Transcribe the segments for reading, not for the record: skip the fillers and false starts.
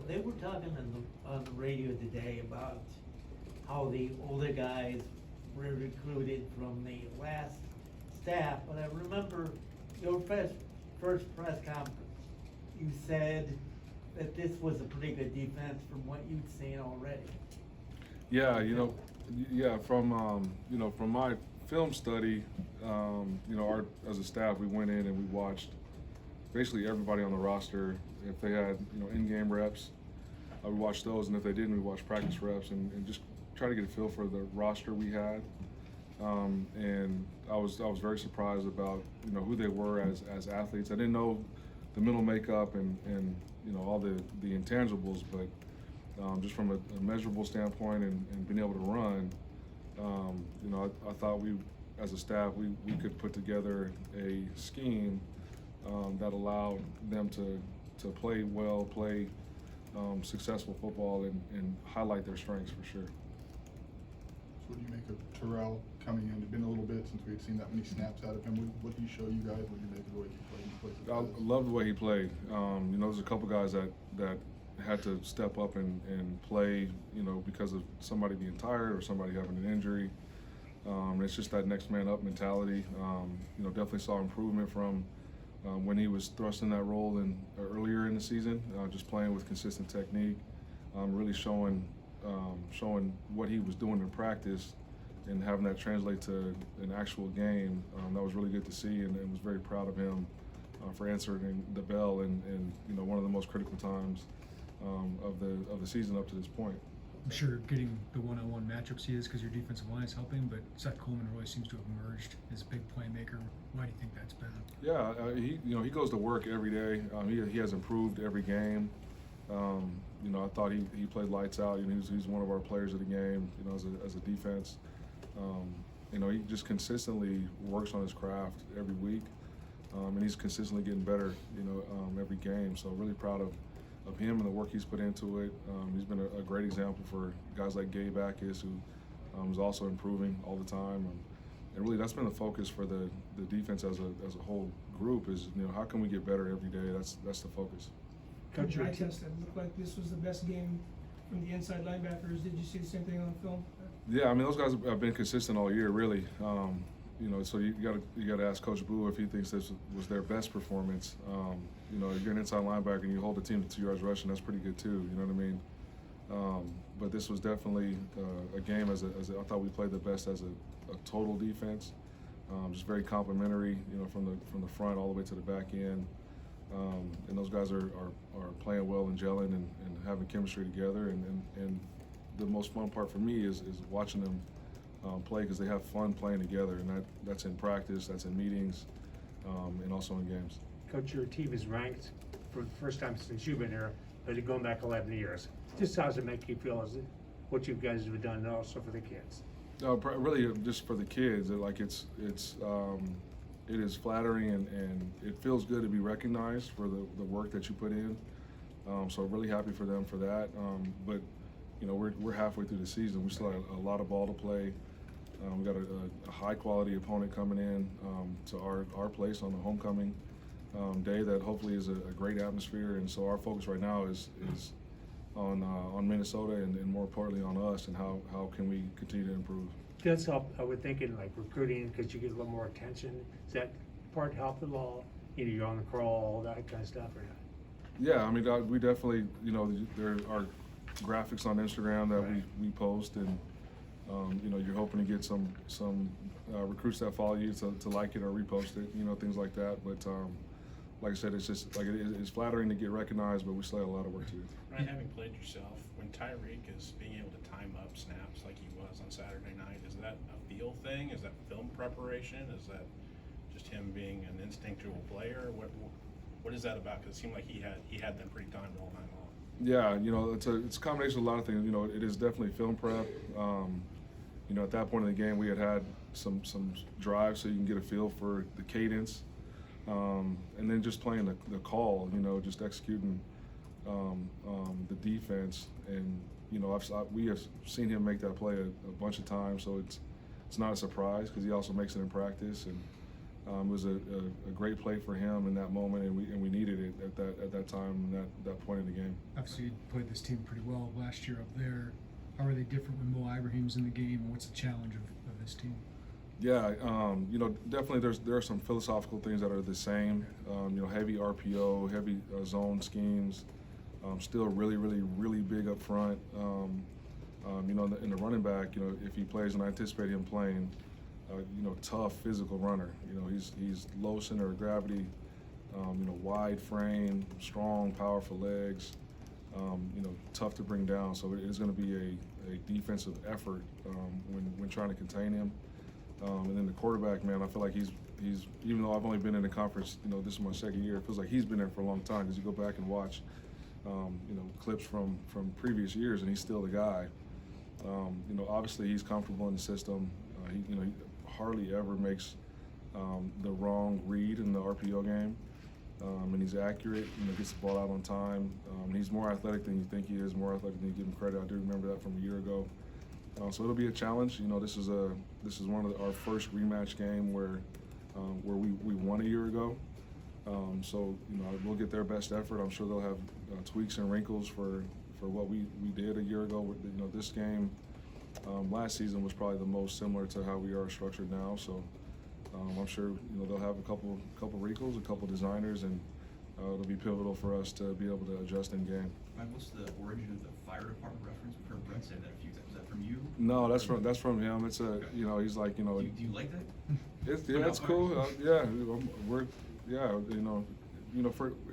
They were talking on the radio today about how the older guys were recruited from the last staff, but I remember your first press conference, you said that this was a pretty good defense from what you'd seen already. Yeah, from my film study, as a staff, we went in and we watched basically everybody on the roster. If they had, in-game reps, we watched those, and if they didn't, we watched practice reps and just try to get a feel for the roster we had. And I was very surprised about who they were as athletes. I didn't know the mental makeup and all the intangibles, but just from a measurable standpoint and being able to run, I thought we as a staff we could put together a scheme that allowed them to play well, play successful football, and highlight their strengths for sure. So what do you make of Terrell coming in? It's been a little bit since we had seen that many snaps out of him. What did he show you guys? What do you make of the way he played? I love the way he played. There's a couple guys that had to step up and play, because of somebody being tired or somebody having an injury. It's just that next man up mentality. Definitely saw improvement from when he was thrust in that role earlier in the season, just playing with consistent technique, really showing what he was doing in practice and having that translate to an actual game. That was really good to see, and was very proud of him for answering the bell in one of the most critical times of the season up to this point. I'm sure getting the one-on-one matchups he is because your defensive line is helping, but Seth Coleman really seems to have emerged as a big playmaker. Why do you think that's been? Yeah, he goes to work every day. He has improved every game. I thought he played lights out. He's one of our players of the game. As a defense. He just consistently works on his craft every week, and he's consistently getting better. Every game. So really proud of him and the work he's put into it. He's been a great example for guys like Gabe Backus, who is also improving all the time. And really, that's been the focus for the defense as a whole group. Is how can we get better every day? That's the focus. Coach, I test it looked like this was the best game from the inside linebackers. Did you see the same thing on film? Yeah, those guys have been consistent all year, really. So you got to ask Coach Boo if he thinks this was their best performance. If you're an inside linebacker and you hold the team to 2 yards rushing, that's pretty good too. You know what I mean? But this was definitely a game I thought we played the best as a total defense. Just very complimentary, from the front all the way to the back end. And those guys are playing well and gelling and having chemistry together. And the most fun part for me is watching them play, because they have fun playing together, and that's in practice, that's in meetings, and also in games. Coach, your team is ranked for the first time since you've been here, but going back 11 years. Just how does it make you feel as what you guys have done, and also for the kids? Really, just for the kids, it is flattering, and it feels good to be recognized for the work that you put in. So really happy for them for that. But we're halfway through the season. We still have a lot of ball to play. We got a high quality opponent coming in to our place on the homecoming day that hopefully is a great atmosphere. And so our focus right now is on Minnesota and more importantly on us, and how can we continue to improve. Does help, I would think, in like recruiting, because you get a little more attention. Does that part help at all? You're on the crawl, that kind of stuff, or not? Yeah, we definitely, there are graphics on Instagram that we post, and you're hoping to get some recruits that follow you to like it or repost it, things like that. But like I said, it's just like it's flattering to get recognized, but we still have a lot of work to do. Ryan, having played yourself, when Tyreek is being able to time up snaps like he was on Saturday night, is that a feel thing? Is that film preparation? Is that just him being an instinctual player? What is that about? Because it seemed like he had them pretty timed all night long. Yeah, it's a combination of a lot of things. It is definitely film prep. At that point in the game, we had some drives so you can get a feel for the cadence, and then just playing the call. Just executing the defense, and we have seen him make that play a bunch of times, so it's not a surprise because he also makes it in practice, and It was a great play for him in that moment, and we needed it at that time, that point in the game. Obviously, you played this team pretty well last year up there. How are they different when Mo Ibrahim's in the game, and what's the challenge of this team? Yeah, definitely there are some philosophical things that are the same. Heavy RPO, heavy zone schemes, still really big up front. In the running back, if he plays, and I anticipate him playing, tough physical runner. He's low center of gravity, wide frame, strong, powerful legs. Tough to bring down. So it is going to be a defensive effort when trying to contain him. And then the quarterback, man, I feel like he's even though I've only been in the conference, this is my second year, it feels like he's been there for a long time, because you go back and watch, clips from previous years, and he's still the guy. Obviously he's comfortable in the system. He hardly ever makes the wrong read in the RPO game, and he's accurate. Gets the ball out on time. He's more athletic than you think he is, more athletic than you give him credit. I do remember that from a year ago. So it'll be a challenge. This is one of our first rematch game where we won a year ago. So we'll get their best effort. I'm sure they'll have tweaks and wrinkles for what we did a year ago. This game last season was probably the most similar to how we are structured now. So I'm sure they'll have a couple wrinkles, a couple designers, and it'll be pivotal for us to be able to adjust in game. Mike, what's the origin of the fire department reference? We've heard Brent say that a few times. Is that from you? No, that's from him. It's he's like, Do you like that? it's cool.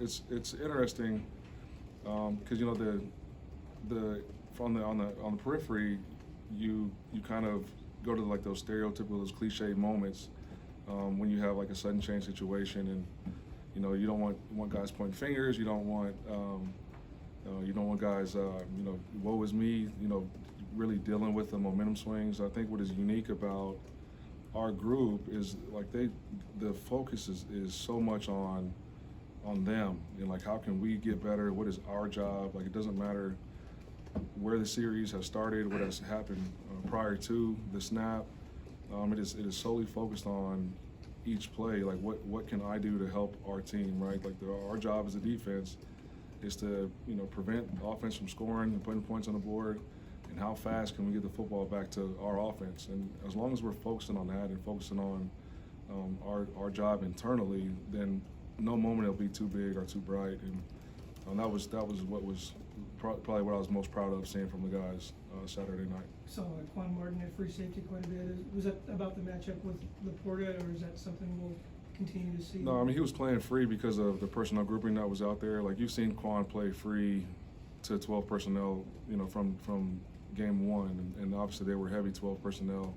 It's interesting because on the periphery, you kind of go to like those stereotypical, those cliche moments when you have like a sudden change situation, and you don't want guys pointing fingers. You don't want guys woe is me. Really dealing with the momentum swings. I think what is unique about our group is like the focus is so much on them, and like how can we get better? What is our job? Like it doesn't matter where the series has started, what has happened prior to the snap. It is solely focused on each play. Like what can I do to help our team, right? Like our job as a defense is to prevent offense from scoring and putting points on the board, and how fast can we get the football back to our offense. And as long as we're focusing on that and focusing on our job internally, then no moment it'll be too big or too bright. And that was what was probably what I was most proud of seeing from the guys Saturday night. Saw Quan Martin at free safety quite a bit. Was that about the matchup with Laporta, or is that something we'll continue to see? No, I mean, he was playing free because of the personnel grouping that was out there. Like, you've seen Quan play free to 12 personnel, from game one, and obviously they were heavy 12 personnel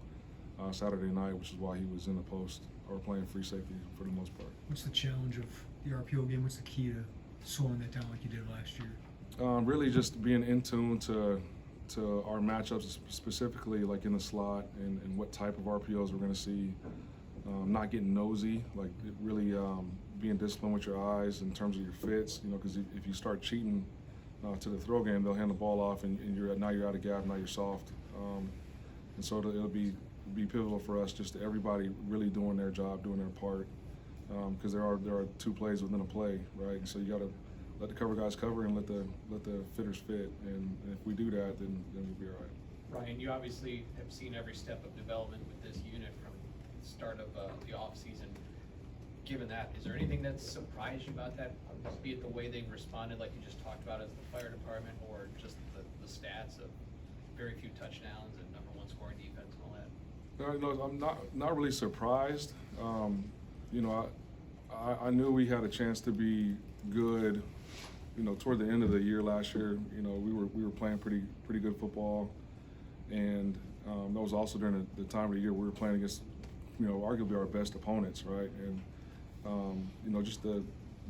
Saturday night, which is why he was in the post or playing free safety for the most part. What's the challenge of the RPO game? What's the key to slowing that down like you did last year? Really just being in tune to our matchups, specifically like in the slot, and what type of RPOs we're going to see. Not getting nosy, like really being disciplined with your eyes in terms of your fits, because if you start cheating to the throw game, they'll hand the ball off, and now you're out of gap, now you're soft. And so it'll be pivotal for us, just everybody really doing their job, doing their part, because there are two plays within a play, right? And so you got to let the cover guys cover and let the fitters fit, and if we do that, then we'll be all right. Ryan, you obviously have seen every step of development with this unit from the start of the offseason. Given that, is there anything that's surprised you about that, be it the way they've responded, like you just talked about, as the fire department, or just the stats of very few touchdowns and #1 scoring defense and all that? I'm not really surprised. I knew we had a chance to be good. Toward the end of the year last year, we were playing pretty good football, and that was also during the time of the year we were playing against, arguably our best opponents, right? And just the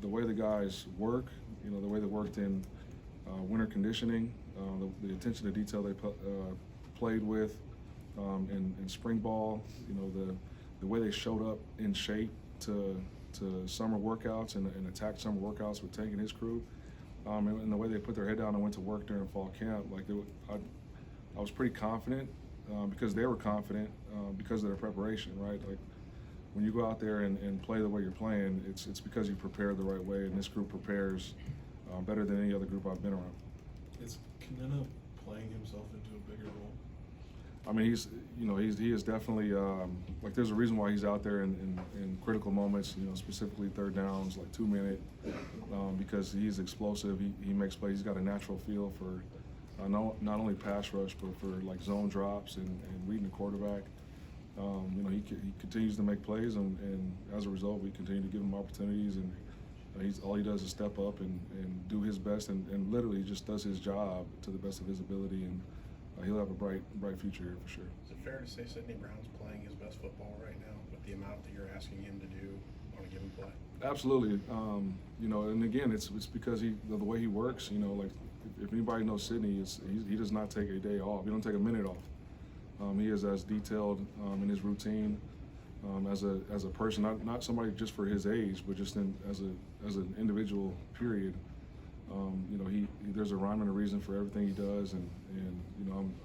way the guys work, the way they worked in winter conditioning, the attention to detail they played with in spring ball, the way they showed up in shape to summer workouts and attacked summer workouts with Tank and his crew. And the way they put their head down and went to work during fall camp, I was pretty confident because they were confident because of their preparation, right? Like when you go out there and play the way you're playing, it's because you prepared the right way, and this group prepares better than any other group I've been around. Is Kanena playing himself into a bigger role? I mean, he is definitely like, there's a reason why he's out there in critical moments, specifically third downs, like 2 minute, because he's explosive. He makes plays. He's got a natural feel for not only pass rush, but for like zone drops and reading the quarterback. He continues to make plays, and as a result, we continue to give him opportunities, and all he does is step up and do his best, and literally just does his job to the best of his ability, and he'll have a bright future here for sure. Is it fair to say Sidney Brown's playing his best football right now with the amount that you're asking him to do on a given play? Absolutely. And again, it's because the way he works. Like if anybody knows Sidney, he does not take a day off. He don't take a minute off. He is as detailed in his routine as a person, not somebody just for his age, but just as an individual. Period. There's a rhyme and a reason for everything he does, and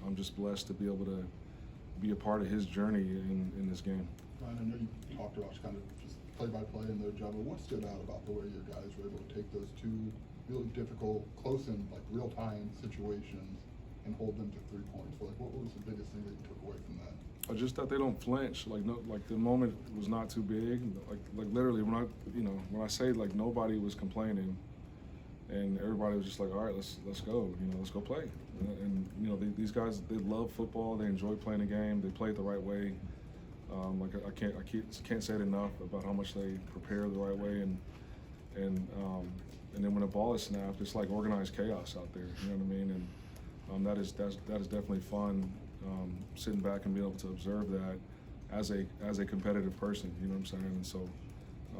I'm just blessed to be able to be a part of his journey in this game. Ryan, I know you talked about kind of just play-by-play in their job, but what stood out about the way your guys were able to take those two really difficult, close in like real-time situations and hold them to 3 points? Like, what was the biggest thing that you took away from that? Just that they don't flinch. Like the moment was not too big. Like literally when I say like nobody was complaining, and everybody was just like, all right, let's go. Let's go play. And these guys, they love football. They enjoy playing the game. They play it the right way. I can't say it enough about how much they prepare the right way, and then when the ball is snapped, it's like organized chaos out there. You know what I mean? And that is definitely fun. Sitting back and being able to observe that as a competitive person. You know what I'm saying? And so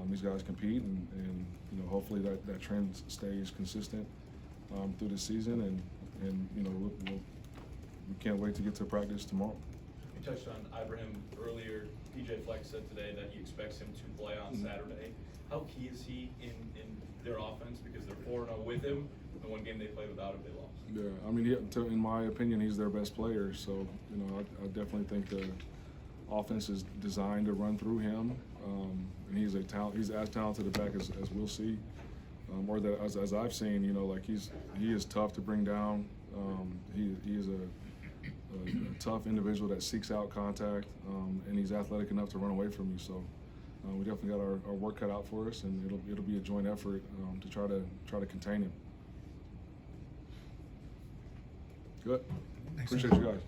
these guys compete, and hopefully that trend stays consistent through the season, and we can't wait to get to practice tomorrow. You touched on Ibrahim earlier. PJ Fleck said today that he expects him to play on Saturday. How key is he in their offense? Because they're 4-0 with him. The one game they played without him, they lost. Yeah, I mean, in my opinion, he's their best player. So I definitely think the offense is designed to run through him, and he's as talented a back as we'll see, or that as I've seen. He is tough to bring down. He is a tough individual that seeks out contact, and he's athletic enough to run away from you. So we definitely got our work cut out for us, and it'll be a joint effort to try to contain him. Good. Thanks, Appreciate you guys.